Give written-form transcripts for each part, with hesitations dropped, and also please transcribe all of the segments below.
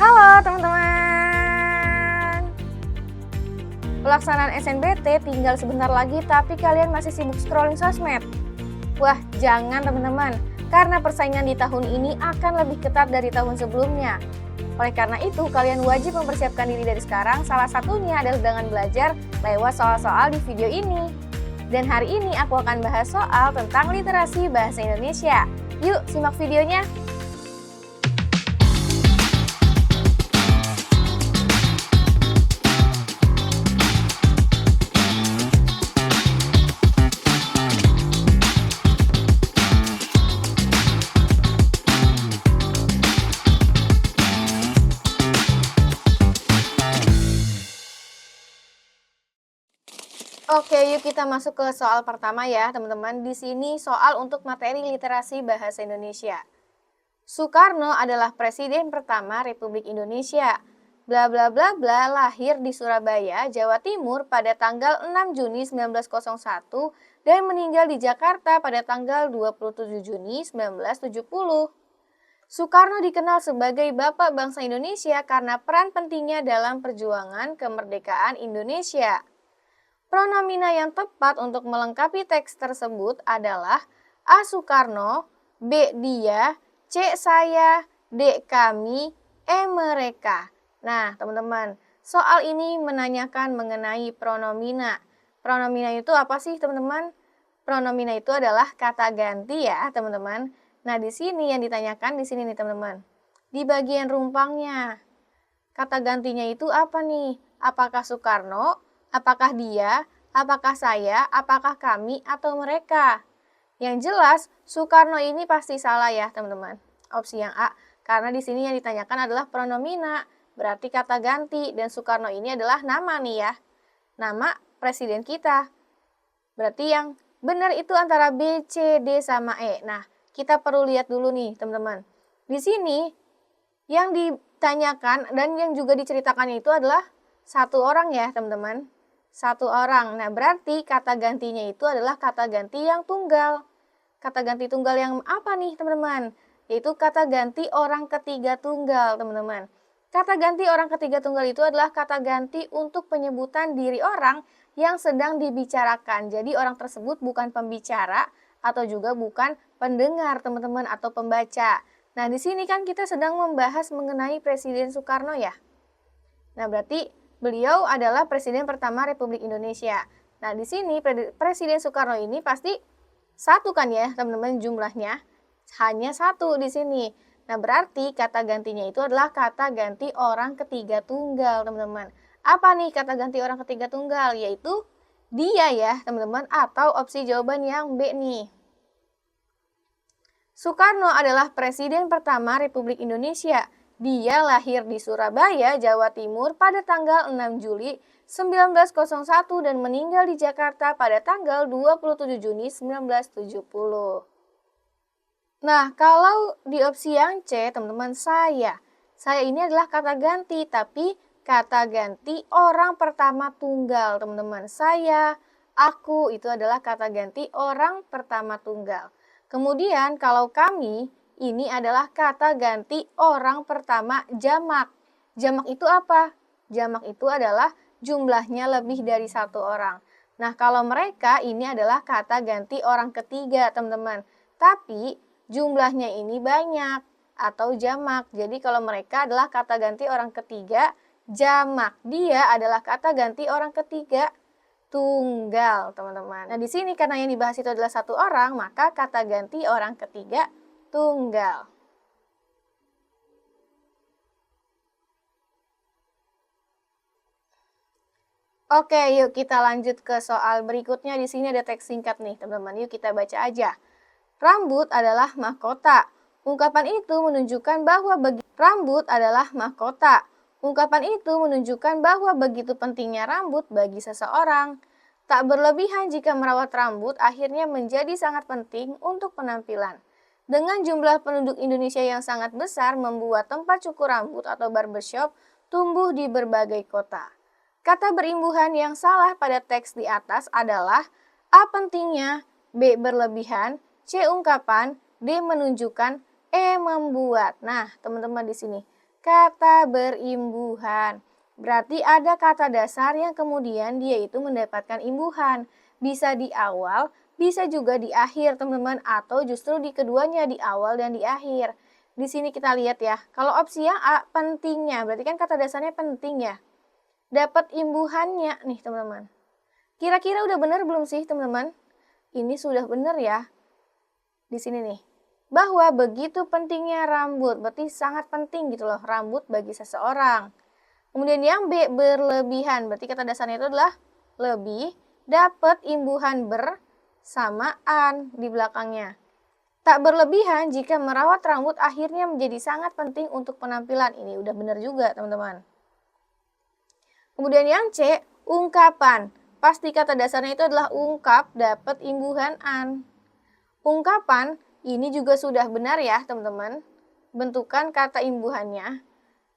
Halo teman-teman. Pelaksanaan SNBT tinggal sebentar lagi tapi kalian masih sibuk scrolling sosmed. Wah, jangan teman-teman, karena persaingan di tahun ini akan lebih ketat dari tahun sebelumnya. Oleh karena itu, kalian wajib mempersiapkan diri dari sekarang, salah satunya adalah dengan belajar lewat soal-soal di video ini. Dan hari ini aku akan bahas soal tentang literasi bahasa Indonesia. Yuk, simak videonya. Oke, yuk kita masuk ke soal pertama ya, teman-teman. Di sini soal untuk materi literasi bahasa Indonesia. Soekarno adalah presiden pertama Republik Indonesia. Bla bla bla bla lahir di Surabaya, Jawa Timur pada tanggal 6 Juni 1901 dan meninggal di Jakarta pada tanggal 27 Juni 1970. Soekarno dikenal sebagai Bapak Bangsa Indonesia karena peran pentingnya dalam perjuangan kemerdekaan Indonesia. Pronomina yang tepat untuk melengkapi teks tersebut adalah A. Soekarno, B. Dia, C. Saya, D. Kami, E. Mereka. Nah, teman-teman, soal ini menanyakan mengenai pronomina. Pronomina itu apa sih, teman-teman? Pronomina itu adalah kata ganti ya, teman-teman. Nah, di sini yang ditanyakan di sini nih, teman-teman. Di bagian rumpangnya. Kata gantinya itu apa nih? Apakah Soekarno? Apakah dia? Apakah saya? Apakah kami? Atau mereka? Yang jelas, Soekarno ini pasti salah ya, teman-teman. Opsi yang A, karena di sini yang ditanyakan adalah pronomina, berarti kata ganti, dan Soekarno ini adalah nama nih ya. Nama presiden kita. Berarti yang benar itu antara B, C, D, sama E. Nah, kita perlu lihat dulu nih, teman-teman. Di sini, yang ditanyakan dan yang juga diceritakan itu adalah satu orang ya, teman-teman. Satu orang. Nah, berarti kata gantinya itu adalah kata ganti yang tunggal. Kata ganti tunggal yang apa nih, teman-teman? Yaitu kata ganti orang ketiga tunggal, teman-teman. Kata ganti orang ketiga tunggal itu adalah kata ganti untuk penyebutan diri orang yang sedang dibicarakan. Jadi orang tersebut bukan pembicara atau juga bukan pendengar, teman-teman, atau pembaca. Nah, di sini kan kita sedang membahas mengenai Presiden Soekarno ya. Nah, berarti beliau adalah presiden pertama Republik Indonesia. Nah, di sini Presiden Soekarno ini pasti satu kan ya, teman-teman, jumlahnya. Hanya satu di sini. Nah, berarti kata gantinya itu adalah kata ganti orang ketiga tunggal, teman-teman. Apa nih kata ganti orang ketiga tunggal? Yaitu dia ya, teman-teman, atau opsi jawaban yang B nih. Soekarno adalah presiden pertama Republik Indonesia. Dia lahir di Surabaya, Jawa Timur pada tanggal 6 Juli 1901 dan meninggal di Jakarta pada tanggal 27 Juni 1970. Nah, kalau di opsi yang C, teman-teman, saya. Saya ini adalah kata ganti, tapi kata ganti orang pertama tunggal, teman-teman. Saya, aku, itu adalah kata ganti orang pertama tunggal. Kemudian kalau kami, ini adalah kata ganti orang pertama jamak. Jamak itu apa? Jamak itu adalah jumlahnya lebih dari satu orang. Nah, kalau mereka ini adalah kata ganti orang ketiga, teman-teman. Tapi jumlahnya ini banyak atau jamak. Jadi kalau mereka adalah kata ganti orang ketiga jamak. Dia adalah kata ganti orang ketiga tunggal, teman-teman. Nah, di sini karena yang dibahas itu adalah satu orang, maka kata ganti orang ketiga tunggal. Oke, yuk kita lanjut ke soal berikutnya. Di sini ada teks singkat nih, teman-teman. Yuk kita baca aja. Rambut adalah mahkota. Ungkapan itu menunjukkan bahwa rambut adalah mahkota. Ungkapan itu menunjukkan bahwa begitu pentingnya rambut bagi seseorang. Tak berlebihan jika merawat rambut akhirnya menjadi sangat penting untuk penampilan. Dengan jumlah penduduk Indonesia yang sangat besar membuat tempat cukur rambut atau barbershop tumbuh di berbagai kota. Kata berimbuhan yang salah pada teks di atas adalah A. Pentingnya, B. Berlebihan, C. Ungkapan, D. Menunjukkan, E. Membuat. Nah, teman-teman di sini kata berimbuhan. Berarti ada kata dasar yang kemudian dia itu mendapatkan imbuhan. Bisa di awal, bisa juga di akhir teman-teman, atau justru di keduanya, di awal dan di akhir. Di sini kita lihat ya, kalau opsi yang A pentingnya, berarti kan kata dasarnya penting ya. Dapat imbuhannya nih teman-teman. Kira-kira udah benar belum sih teman-teman? Ini sudah benar ya. Di sini nih. Bahwa begitu pentingnya rambut, berarti sangat penting gitu loh rambut bagi seseorang. Kemudian yang B berlebihan, berarti kata dasarnya itu adalah lebih, dapat imbuhan bersamaan di belakangnya. Tak berlebihan jika merawat rambut akhirnya menjadi sangat penting untuk penampilan. Ini udah benar juga teman-teman. Kemudian yang C, ungkapan. Pasti kata dasarnya itu adalah ungkap, dapat imbuhan an. Ungkapan ini juga sudah benar ya teman-teman. Bentukan kata imbuhannya.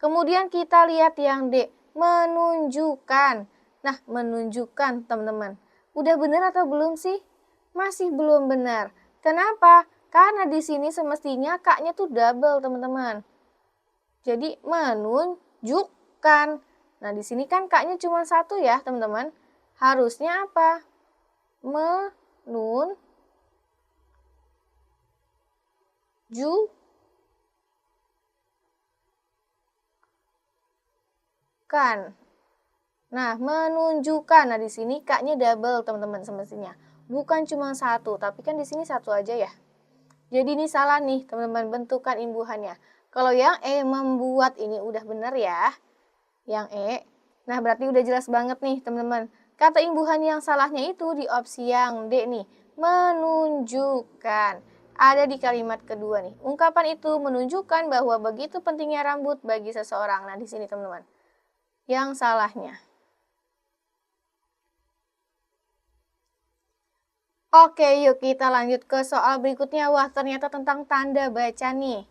Kemudian kita lihat yang D, menunjukkan. Nah, menunjukkan teman-teman. Udah benar atau belum sih? Masih belum benar. Kenapa? Karena di sini semestinya kaknya tuh double teman-teman. Jadi menunjukkan. Nah, di sini kan kaknya cuma satu ya teman-teman. Harusnya apa? Menunjukkan. Nah, menunjukkan. Nah, di sini kaknya double, teman-teman, semestinya. Bukan cuma satu, tapi kan di sini satu aja ya. Jadi ini salah nih, teman-teman, bentukan imbuhannya. Kalau yang E membuat ini udah benar ya. Yang E. Nah, berarti udah jelas banget nih, teman-teman. Kata imbuhan yang salahnya itu di opsi yang D nih, menunjukkan. Ada di kalimat kedua nih. Ungkapan itu menunjukkan bahwa begitu pentingnya rambut bagi seseorang. Nah, di sini teman-teman. Yang salahnya. Oke, yuk kita lanjut ke soal berikutnya. Wah, ternyata tentang tanda baca nih.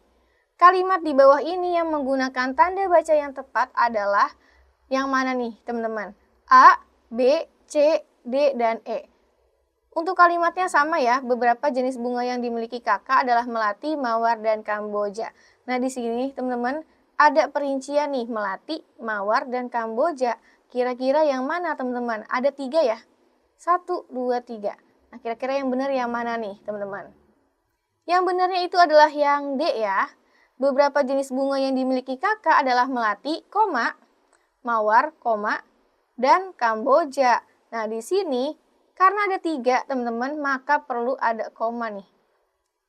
Kalimat di bawah ini yang menggunakan tanda baca yang tepat adalah yang mana nih, teman-teman? A, B, C, D, dan E. Untuk kalimatnya sama ya, beberapa jenis bunga yang dimiliki kakak adalah melati, mawar, dan kamboja. Nah, di sini teman-teman ada perincian nih, melati, mawar, dan kamboja. Kira-kira yang mana teman-teman? Ada 3 ya? 1, 2, 3. Nah, kira-kira yang benar yang mana nih teman-teman? Yang benarnya itu adalah yang D ya. Beberapa jenis bunga yang dimiliki kakak adalah melati, mawar, dan kamboja. Nah, di sini karena ada 3 teman-teman, maka perlu ada koma nih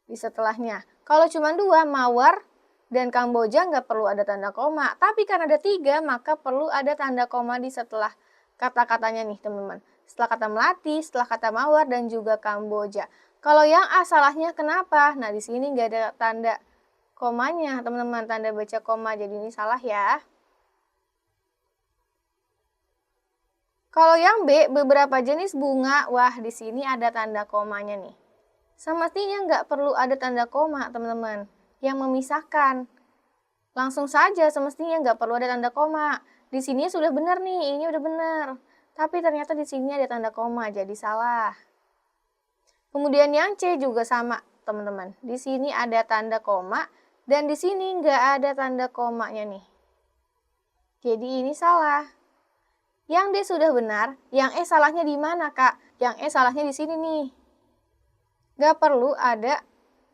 di setelahnya. Kalau cuma 2, mawar dan kamboja nggak perlu ada tanda koma. Tapi karena ada 3, maka perlu ada tanda koma di setelah kata-katanya nih teman-teman. Setelah kata melati, setelah kata mawar, dan juga kamboja. Kalau yang A salahnya kenapa? Nah, di sini nggak ada tanda komanya teman-teman, tanda baca koma. Jadi ini salah ya. Kalau yang B, beberapa jenis bunga, wah di sini ada tanda komanya nih. Semestinya nggak perlu ada tanda koma, teman-teman, yang memisahkan. Langsung saja semestinya nggak perlu ada tanda koma. Di sini sudah benar nih, ini udah benar. Tapi ternyata di sini ada tanda koma, jadi salah. Kemudian yang C juga sama, teman-teman. Di sini ada tanda koma, dan di sini nggak ada tanda komanya nih. Jadi ini salah. Yang D sudah benar, yang E salahnya di mana, Kak? Yang E salahnya di sini nih. Gak perlu ada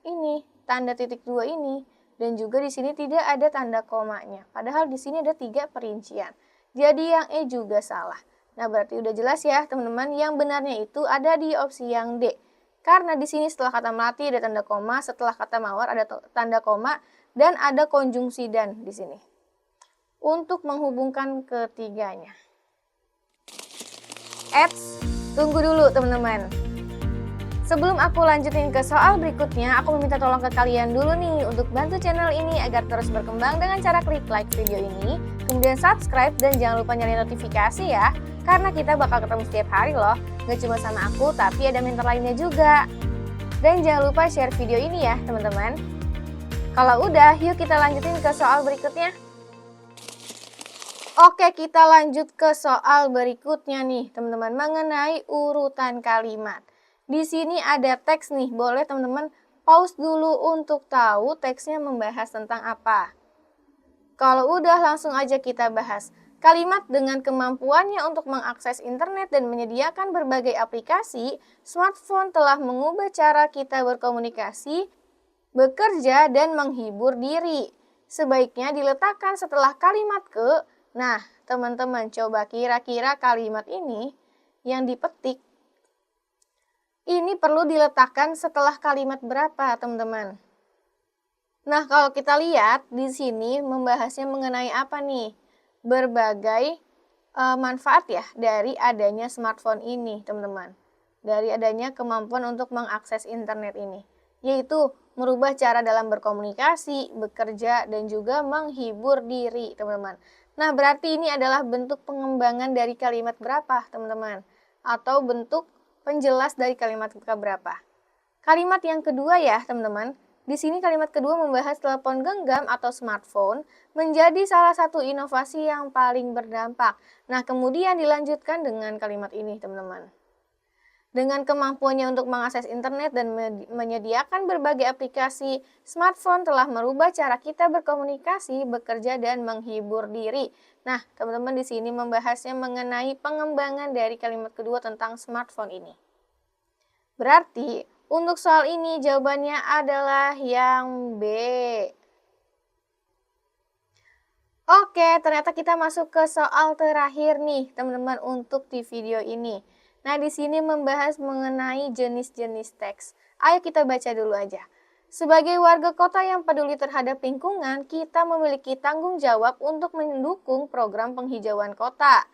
ini, tanda titik 2 ini. Dan juga di sini tidak ada tanda komanya. Padahal di sini ada 3 perincian. Jadi yang E juga salah. Nah, berarti udah jelas ya, teman-teman. Yang benarnya itu ada di opsi yang D. Karena di sini setelah kata melati ada tanda koma, setelah kata mawar ada tanda koma, dan ada konjungsi dan di sini. Untuk menghubungkan ketiganya. Tunggu dulu teman-teman. Sebelum aku lanjutin ke soal berikutnya, aku meminta tolong ke kalian dulu nih untuk bantu channel ini agar terus berkembang dengan cara klik like video ini, kemudian subscribe dan jangan lupa nyalain notifikasi ya, karena kita bakal ketemu setiap hari loh, gak cuma sama aku tapi ada mentor lainnya juga. Dan jangan lupa share video ini ya teman-teman. Kalau udah, yuk kita lanjutin ke soal berikutnya. Oke, kita lanjut ke soal berikutnya nih, teman-teman, mengenai urutan kalimat. Di sini ada teks nih, boleh teman-teman pause dulu untuk tahu teksnya membahas tentang apa. Kalau udah langsung aja kita bahas. Kalimat dengan kemampuannya untuk mengakses internet dan menyediakan berbagai aplikasi, smartphone telah mengubah cara kita berkomunikasi, bekerja, dan menghibur diri. Sebaiknya diletakkan setelah kalimat ke. Nah, teman-teman coba kira-kira kalimat ini yang dipetik ini perlu diletakkan setelah kalimat berapa, teman-teman? Nah, kalau kita lihat di sini membahasnya mengenai apa nih? Berbagai manfaat ya dari adanya smartphone ini, teman-teman. Dari adanya kemampuan untuk mengakses internet ini, yaitu merubah cara dalam berkomunikasi, bekerja, dan juga menghibur diri, teman-teman. Nah, berarti ini adalah bentuk pengembangan dari kalimat berapa, teman-teman? Atau bentuk penjelas dari kalimat berapa? Kalimat yang kedua ya, teman-teman. Di sini kalimat kedua membahas telepon genggam atau smartphone menjadi salah satu inovasi yang paling berdampak. Nah, kemudian dilanjutkan dengan kalimat ini, teman-teman. Dengan kemampuannya untuk mengakses internet dan menyediakan berbagai aplikasi, smartphone telah merubah cara kita berkomunikasi, bekerja, dan menghibur diri. Nah, teman-teman di sini membahasnya mengenai pengembangan dari kalimat kedua tentang smartphone ini. Berarti, untuk soal ini jawabannya adalah yang B. Oke, ternyata kita masuk ke soal terakhir nih, teman-teman, untuk di video ini. Nah, di sini membahas mengenai jenis-jenis teks. Ayo kita baca dulu aja. Sebagai warga kota yang peduli terhadap lingkungan, kita memiliki tanggung jawab untuk mendukung program penghijauan kota.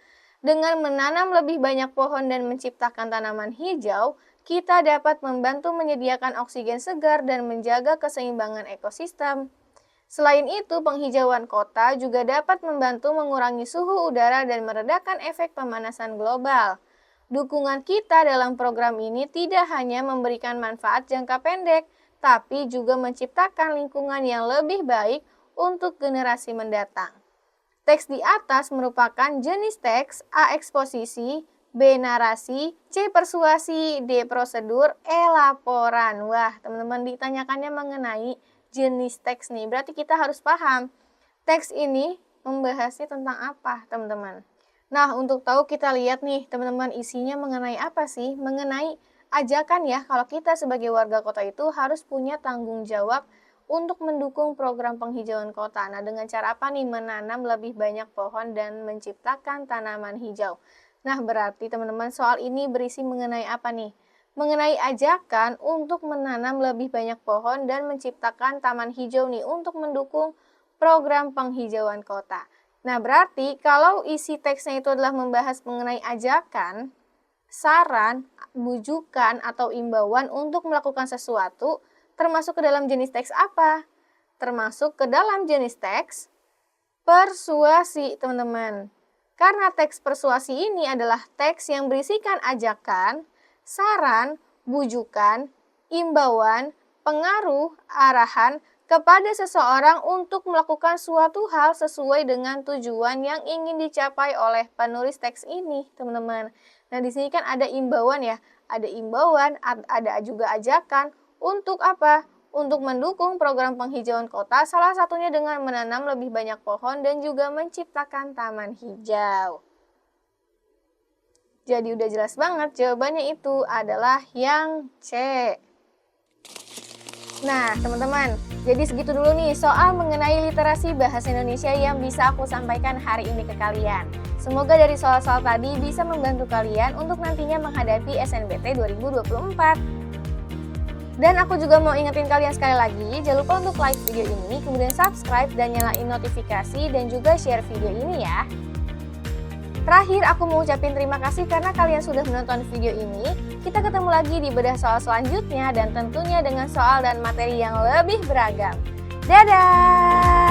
Dengan menanam lebih banyak pohon dan menciptakan tanaman hijau, kita dapat membantu menyediakan oksigen segar dan menjaga keseimbangan ekosistem. Selain itu, penghijauan kota juga dapat membantu mengurangi suhu udara dan meredakan efek pemanasan global. Dukungan kita dalam program ini tidak hanya memberikan manfaat jangka pendek, tapi juga menciptakan lingkungan yang lebih baik untuk generasi mendatang. Teks di atas merupakan jenis teks A. Eksposisi, B. Narasi, C. Persuasi, D. Prosedur, E. Laporan. Wah, teman-teman ditanyakannya mengenai jenis teks nih. Berarti kita harus paham teks ini membahasnya tentang apa, teman-teman. Nah, untuk tahu kita lihat nih, teman-teman, isinya mengenai apa sih? Mengenai ajakan ya, kalau kita sebagai warga kota itu harus punya tanggung jawab untuk mendukung program penghijauan kota. Nah, dengan cara apa nih? Menanam lebih banyak pohon dan menciptakan tanaman hijau. Nah, berarti teman-teman soal ini berisi mengenai apa nih? Mengenai ajakan untuk menanam lebih banyak pohon dan menciptakan taman hijau nih untuk mendukung program penghijauan kota. Nah, berarti kalau isi teksnya itu adalah membahas mengenai ajakan, saran, bujukan, atau imbauan untuk melakukan sesuatu, termasuk ke dalam jenis teks apa? Termasuk ke dalam jenis teks persuasi, teman-teman. Karena teks persuasi ini adalah teks yang berisikan ajakan, saran, bujukan, imbauan, pengaruh, arahan kepada seseorang untuk melakukan suatu hal sesuai dengan tujuan yang ingin dicapai oleh penulis teks ini, teman-teman. Nah, di sini kan ada imbauan ya, ada imbauan, ada juga ajakan untuk apa? Untuk mendukung program penghijauan kota, salah satunya dengan menanam lebih banyak pohon dan juga menciptakan taman hijau. Jadi udah jelas banget, jawabannya itu adalah yang C. Nah, teman-teman, jadi segitu dulu nih soal mengenai literasi bahasa Indonesia yang bisa aku sampaikan hari ini ke kalian. Semoga dari soal-soal tadi bisa membantu kalian untuk nantinya menghadapi SNBT 2024. Dan aku juga mau ingetin kalian sekali lagi, jangan lupa untuk like video ini, kemudian subscribe dan nyalain notifikasi dan juga share video ini ya. Terakhir, aku mau ucapin terima kasih karena kalian sudah menonton video ini. Kita ketemu lagi di bedah soal selanjutnya dan tentunya dengan soal dan materi yang lebih beragam. Dadah!